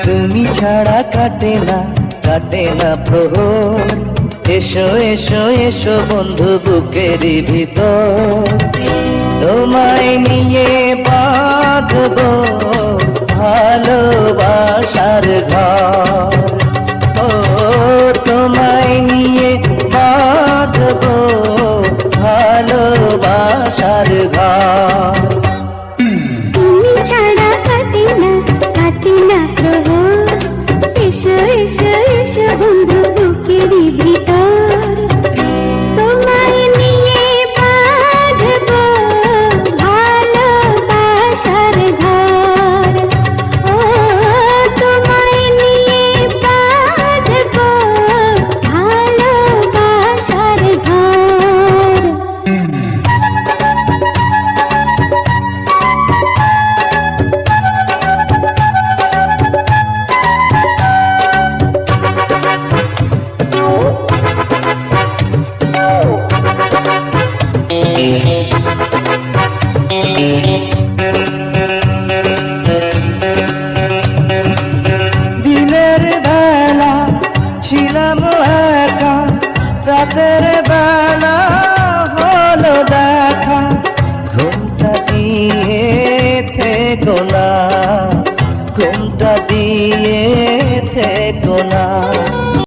তুমি ছাড়া কাটে না প্রহর, এসো এসো এসো বন্ধু বুকেরই ভিতর, তোমায় নিয়ে বাঁধবো ভালোবাসার ঘর। ও তোমায় নিয়ে বাঁধবো ভালোবাসার ঘর। তুমি ছাড়া কাটে না প্রহর, এসো এসো এসো বন্ধু বুকেরই ভিতর, তোমায় নিয়ে বাঁধবো ভালোবাসার ঘর। ও তোমায় নিয়ে বাঁধবো ভালোবাসার ঘর। দিনের বেলা ছিলাম একা, রাতের বেলা হলো দেখা, ঘুমটা দিয়ে থেকো না, ঘুমটা দিয়ে থেকো না।